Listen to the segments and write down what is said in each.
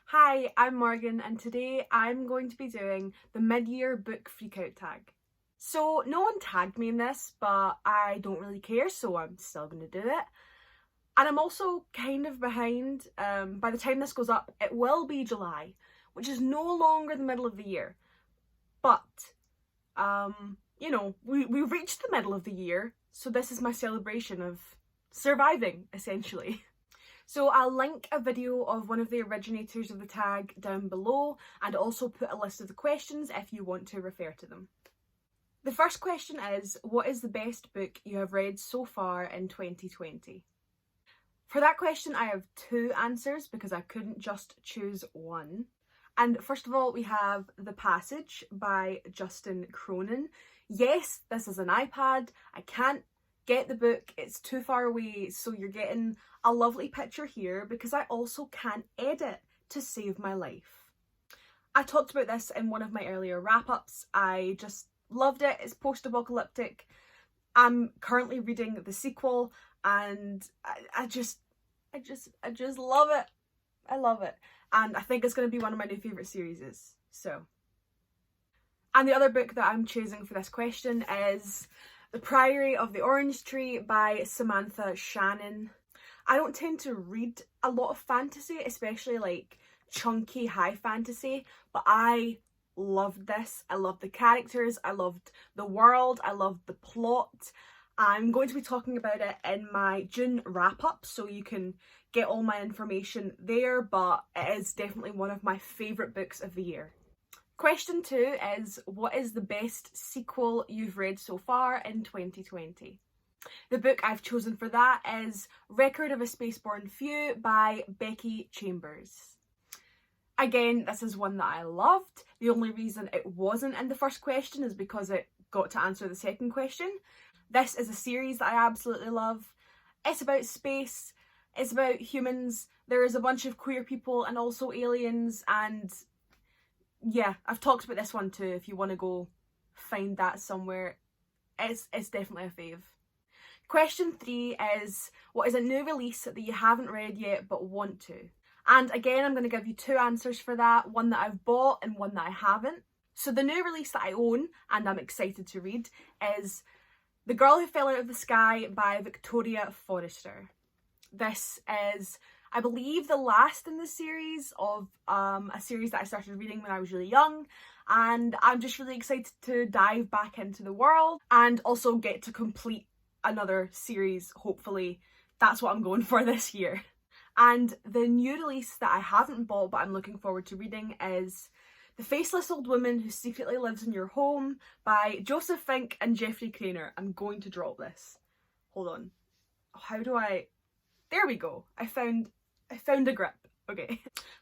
Hi, I'm Morgan and today I'm going to be doing the mid-year book freakout tag. So no one tagged me in this, but I don't really care, so I'm still going to do it. And I'm also kind of behind. By the time this goes up, it will be July, which is no longer the middle of the year. But, we've reached the middle of the year, so this is my celebration of surviving, essentially. So I'll link a video of one of the originators of the tag down below and also put a list of the questions if you want to refer to them. The first question is, what is the best book you have read so far in 2020? For that question I have two answers because I couldn't just choose one. And first of all we have The Passage by Justin Cronin. Yes, this is an iPad. I can't get the book, it's too far away, so you're getting a lovely picture here because I also can't edit to save my life. I talked about this in one of my earlier wrap-ups. I just loved it. It's post-apocalyptic. I'm currently reading the sequel and I just love it. I love it. And I think it's going to be one of my new favourite series. And the other book that I'm choosing for this question is The Priory of the Orange Tree by Samantha Shannon. I don't tend to read a lot of fantasy, especially like chunky high fantasy, but I loved this. I loved the characters, I loved the world, I loved the plot. I'm going to be talking about it in my June wrap-up, so you can get all my information there, but it is definitely one of my favourite books of the year. Question 2 is, what is the best sequel you've read so far in 2020? The book I've chosen for that is Record of a Spaceborne Few by Becky Chambers. Again, this is one that I loved. The only reason it wasn't in the first question is because it got to answer the second question. This is a series that I absolutely love. It's about space, it's about humans, there is a bunch of queer people and also aliens, and yeah, I've talked about this one too if you want to go find that somewhere. It's definitely a fave. Question 3 is, what is a new release that you haven't read yet but want to? And again, I'm going to give you two answers for that, one that I've bought and one that I haven't. So the new release that I own and I'm excited to read is The Girl Who Fell Out of the Sky by Victoria Forrester. This is, I believe, the last in the series of a series that I started reading when I was really young, and I'm just really excited to dive back into the world and also get to complete another series, hopefully. That's what I'm going for this year. And the new release that I haven't bought but I'm looking forward to reading is The Faceless Old Woman Who Secretly Lives in Your Home by Joseph Fink and Jeffrey Craner. I'm going to drop this. Hold on. How do I... There we go. I found a grip. Okay.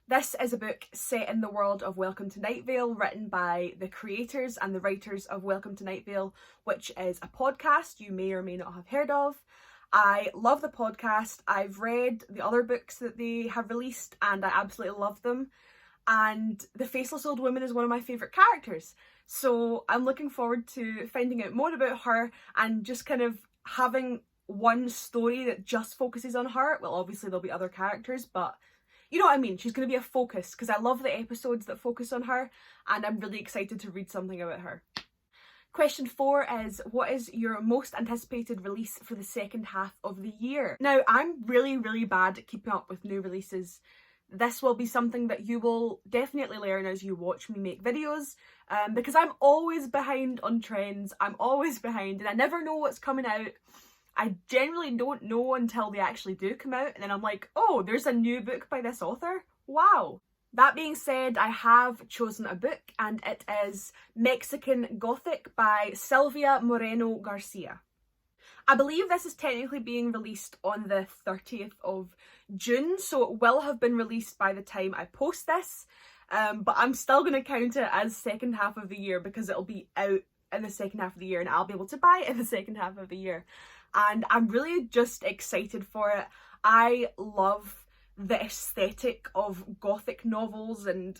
This is a book set in the world of Welcome to Night Vale, written by the creators and the writers of Welcome to Night Vale, which is a podcast you may or may not have heard of. I love the podcast. I've read the other books that they have released and I absolutely love them. And the Faceless Old Woman is one of my favourite characters. So I'm looking forward to finding out more about her and just kind of having one story that just focuses on her. Well, obviously there'll be other characters, but you know what I mean. She's going to be a focus because I love the episodes that focus on her and I'm really excited to read something about her. Question 4 is, what is your most anticipated release for the second half of the year? Now, I'm really bad at keeping up with new releases. This will be something that you will definitely learn as you watch me make videos, because I'm always behind on trends. I'm always behind and I never know what's coming out. I generally don't know until they actually do come out, and then I'm like, oh, there's a new book by this author? Wow. That being said, I have chosen a book and it is Mexican Gothic by Silvia Moreno Garcia. I believe this is technically being released on the 30th of June, so it will have been released by the time I post this, but I'm still going to count it as second half of the year because it'll be out in the second half of the year and I'll be able to buy it in the second half of the year. And I'm really just excited for it. I love the aesthetic of Gothic novels and,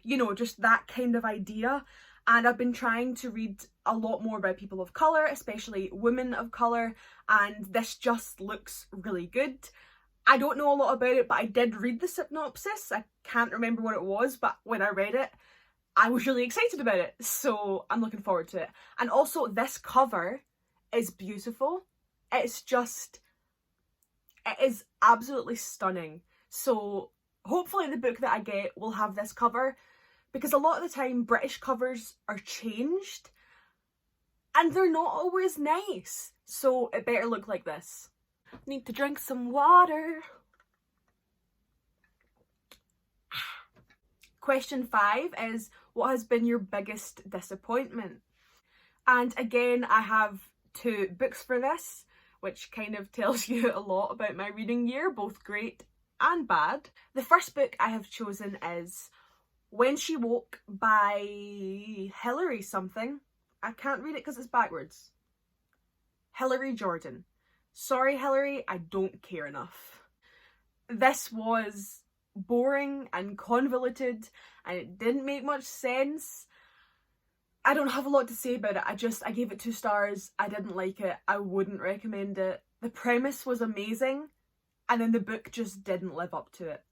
you know, just that kind of idea. And I've been trying to read a lot more about people of colour, especially women of colour, and this just looks really good. I don't know a lot about it, but I did read the synopsis. I can't remember what it was, but when I read it, I was really excited about it. So I'm looking forward to it. And also, this cover is beautiful. It's just, it is absolutely stunning. So hopefully the book that I get will have this cover, because a lot of the time British covers are changed and they're not always nice. So it better look like this. Need to drink some water. Question 5 is, what has been your biggest disappointment? And again, I have 2 books for this, which kind of tells you a lot about my reading year, both great and bad. The first book I have chosen is When She Woke by Hilary something. I can't read it because it's backwards. Hilary Jordan. Sorry, Hilary, I don't care enough. This was boring and convoluted and it didn't make much sense. I don't have a lot to say about it. I gave it 2 stars. I didn't like it. I wouldn't recommend it. The premise was amazing and then the book just didn't live up to it.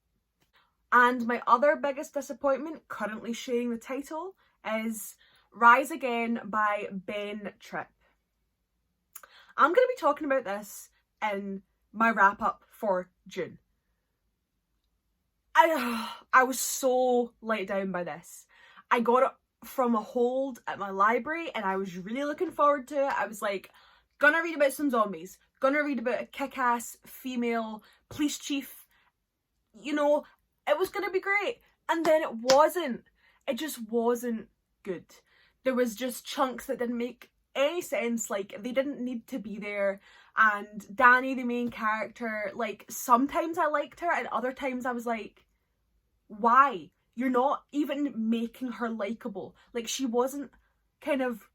And my other biggest disappointment, currently sharing the title, is Rise Again by Ben Tripp. I'm going to be talking about this in my wrap up for June. I was so let down by this. I got it from a hold at my library and I was really looking forward to it. I was like, gonna read about some zombies, gonna read about a kick-ass female police chief. You know, it was gonna be great. And then it wasn't. It just wasn't good. There was just chunks that didn't make any sense, like they didn't need to be there. And Danny, the main character, like sometimes I liked her and other times I was like, why? You're not even making her likeable. Like, she wasn't kind of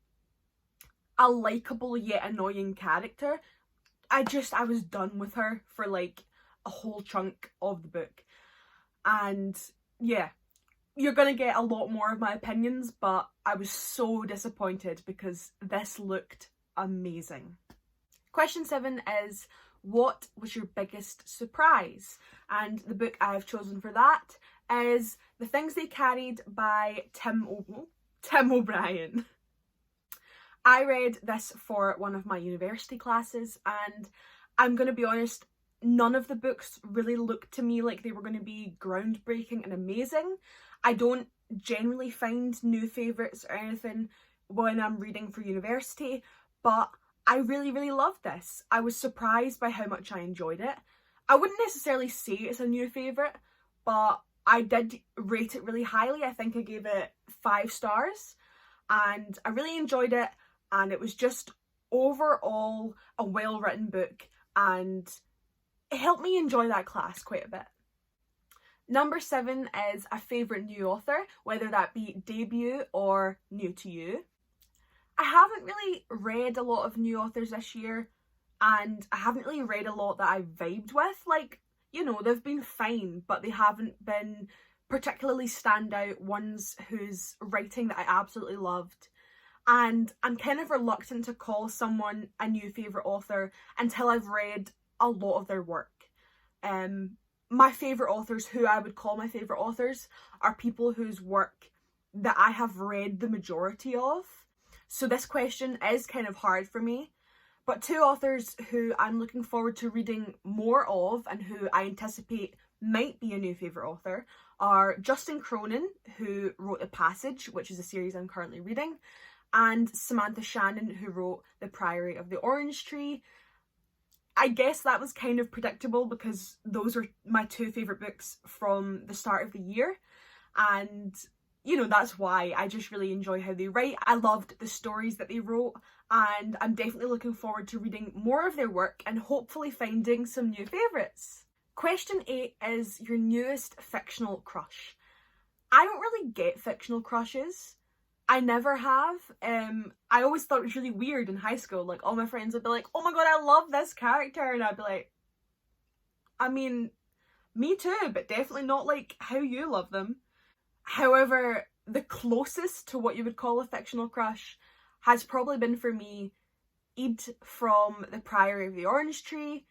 a likeable yet annoying character. I was done with her for like a whole chunk of the book. And yeah, you're gonna get a lot more of my opinions, but I was so disappointed because this looked amazing. Question 7 is, what was your biggest surprise? And the book I have chosen for that is The Things They Carried by Tim O'Brien. I read this for one of my university classes and I'm going to be honest, none of the books really looked to me like they were going to be groundbreaking and amazing. I don't generally find new favourites or anything when I'm reading for university, but I really, really loved this. I was surprised by how much I enjoyed it. I wouldn't necessarily say it's a new favourite, but I did rate it really highly. I think I gave it 5 stars and I really enjoyed it, and it was just overall a well-written book and it helped me enjoy that class quite a bit. Number 7 is a favourite new author, whether that be debut or new to you. I haven't really read a lot of new authors this year and I haven't really read a lot that I vibed with. Like, you know, they've been fine, but they haven't been particularly standout ones whose writing that I absolutely loved. And I'm kind of reluctant to call someone a new favourite author until I've read a lot of their work. My favourite authors, who I would call my favourite authors, are people whose work that I have read the majority of. So this question is kind of hard for me. But 2 authors who I'm looking forward to reading more of and who I anticipate might be a new favourite author are Justin Cronin, who wrote The Passage, which is a series I'm currently reading, and Samantha Shannon, who wrote The Priory of the Orange Tree. I guess that was kind of predictable because those were my 2 favourite books from the start of the year. And, you know, that's why I just really enjoy how they write. I loved the stories that they wrote and I'm definitely looking forward to reading more of their work and hopefully finding some new favourites. Question 8 is your newest fictional crush. I don't really get fictional crushes. I never have. I always thought it was really weird in high school. Like, all my friends would be like, oh my god, I love this character. And I'd be like, I mean, me too, but definitely not like how you love them. However, the closest to what you would call a fictional crush has probably been for me Eid from The Priory of the Orange Tree.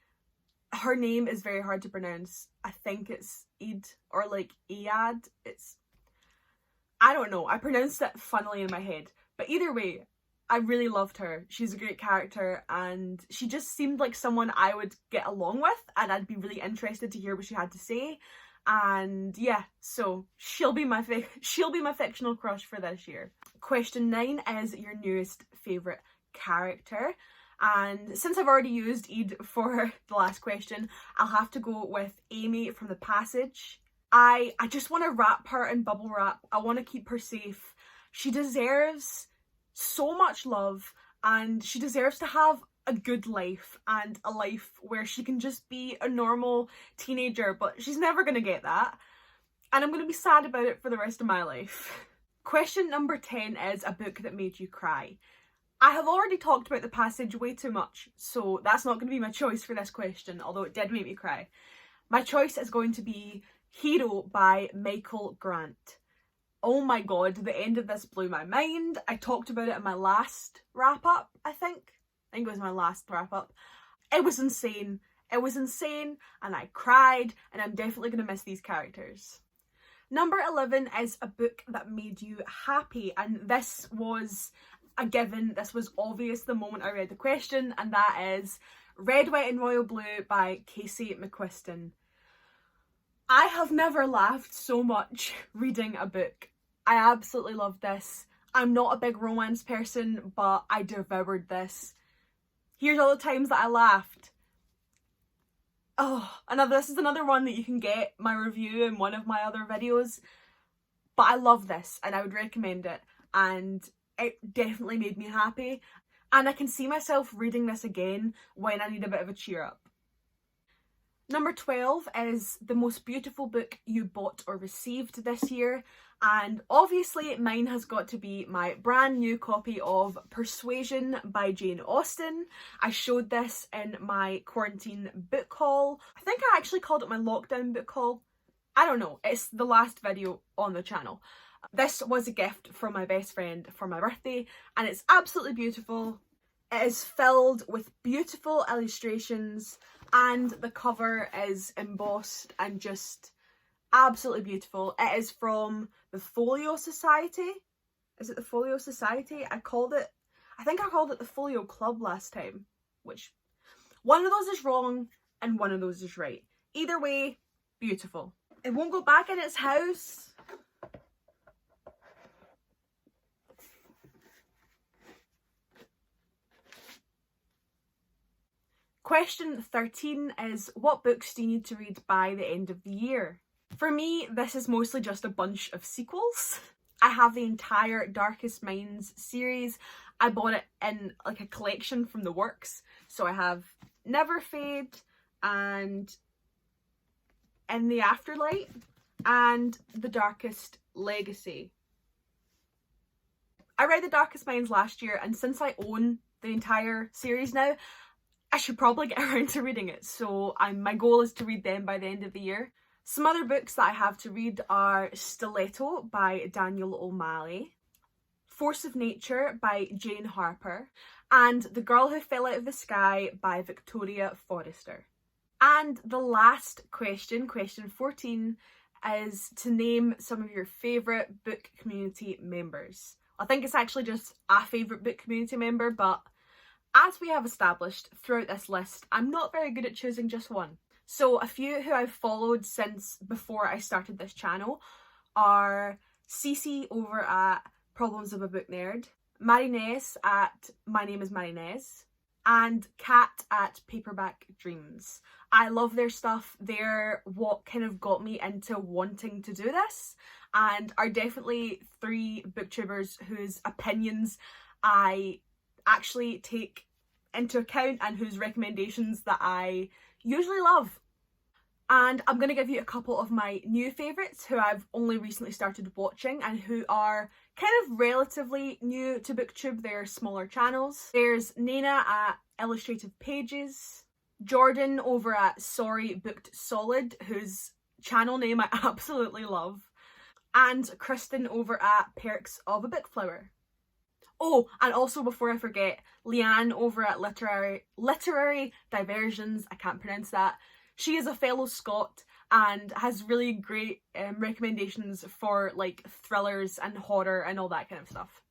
her name is very hard to pronounce. I think it's Eid or like Iad. I don't know. I pronounced it funnily in my head. But either way, I really loved her. She's a great character and she just seemed like someone I would get along with and I'd be really interested to hear what she had to say. And yeah, so she'll be my fictional crush for this year. Question 9 is your newest favourite character. And since I've already used Eid for the last question, I'll have to go with Amy from The Passage. I just want to wrap her in bubble wrap. I want to keep her safe. She deserves so much love and she deserves to have a good life and a life where she can just be a normal teenager, but she's never going to get that. And I'm going to be sad about it for the rest of my life. Question number 10 is a book that made you cry. I have already talked about The Passage way too much, so that's not going to be my choice for this question, although it did make me cry. My choice is going to be Hero by Michael Grant. Oh my god, the end of this blew my mind. I talked about it in my last wrap-up, I think it was my last wrap-up. It was insane. It was insane, and I cried, and I'm definitely going to miss these characters. Number 11 is a book that made you happy, and this was a given. This was obvious the moment I read the question, and that is Red, White and Royal Blue by Casey McQuiston. I have never laughed so much reading a book. I absolutely loved this. I'm not a big romance person, but I devoured this. Here's all the times that I laughed. Oh, this is another one that you can get my review in one of my other videos. But I love this and I would recommend it. And it definitely made me happy. And I can see myself reading this again when I need a bit of a cheer up. Number 12 is the most beautiful book you bought or received this year, and obviously mine has got to be my brand new copy of Persuasion by Jane Austen. I showed this in my quarantine book haul. I think I actually called it my lockdown book haul. I don't know, it's the last video on the channel. This was a gift from my best friend for my birthday and it's absolutely beautiful. It is filled with beautiful illustrations and the cover is embossed and just absolutely beautiful. It is from the Folio Society. Is it the Folio Society? I think I called it the Folio Club last time, which one of those is wrong and one of those is right. Either way, beautiful. It won't go back in its house. Question 13 is, what books do you need to read by the end of the year? For me, this is mostly just a bunch of sequels. I have the entire Darkest Minds series. I bought it in like a collection from the works. So I have Never Fade and In the Afterlight and The Darkest Legacy. I read The Darkest Minds last year and since I own the entire series now, I should probably get around to reading it, so my goal is to read them by the end of the year. Some other books that I have to read are Stiletto by Daniel O'Malley, Force of Nature by Jane Harper, and The Girl Who Fell Out of the Sky by Victoria Forrester. And the last question, question 14, is to name some of your favourite book community members. I think it's actually just a favourite book community member, but as we have established throughout this list, I'm not very good at choosing just one. So a few who I've followed since before I started this channel are Cece over at Problems of a Book Nerd, Marinez at My Name is Marinez, and Kat at Paperback Dreams. I love their stuff. They're what kind of got me into wanting to do this and are definitely 3 booktubers whose opinions I actually take into account and whose recommendations that I usually love. And I'm going to give you a couple of my new favourites who I've only recently started watching and who are kind of relatively new to booktube. They're smaller channels. There's Nina at Illustrative Pages, Jordan over at Sorry Booked Solid, whose channel name I absolutely love, and Kristen over at Perks of a Bookflower. Oh, and also before I forget, Leanne over at Literary Diversions, I can't pronounce that, she is a fellow Scot and has really great recommendations for like thrillers and horror and all that kind of stuff.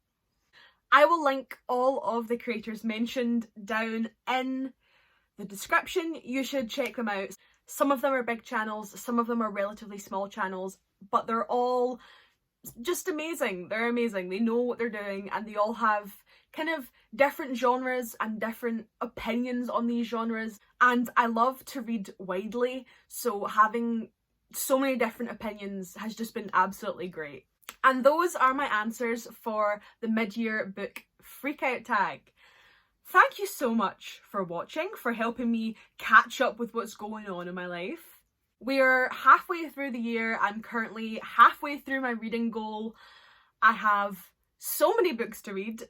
I will link all of the creators mentioned down in the description. You should check them out. Some of them are big channels, some of them are relatively small channels, but they're all just amazing. They're amazing. They know what they're doing and they all have kind of different genres and different opinions on these genres. And I love to read widely, so having so many different opinions has just been absolutely great. And those are my answers for the mid-year book Freakout tag. Thank you so much for watching, for helping me catch up with what's going on in my life. We're halfway through the year. I'm currently halfway through my reading goal. I have so many books to read,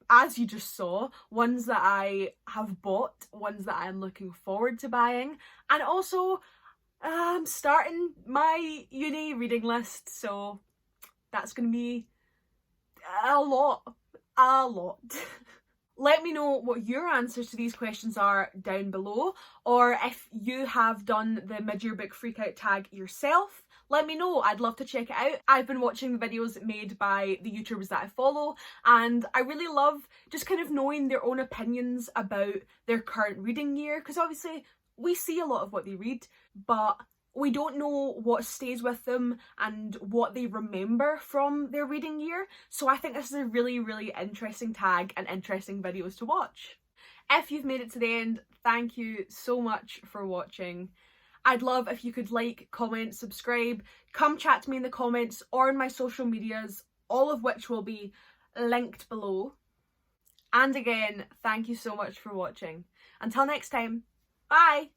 as you just saw, ones that I have bought, ones that I'm looking forward to buying, and also I'm starting my uni reading list, so that's going to be a lot. Let me know what your answers to these questions are down below, or if you have done the mid-year book Freakout tag yourself, let me know. I'd love to check it out. I've been watching the videos made by the YouTubers that I follow, and I really love just kind of knowing their own opinions about their current reading year, because obviously we see a lot of what they read, but we don't know what stays with them and what they remember from their reading year. So I think this is a really, really interesting tag and interesting videos to watch. If you've made it to the end, thank you so much for watching. I'd love if you could like, comment, subscribe, come chat to me in the comments or on my social medias, all of which will be linked below. And again, thank you so much for watching. Until next time, bye!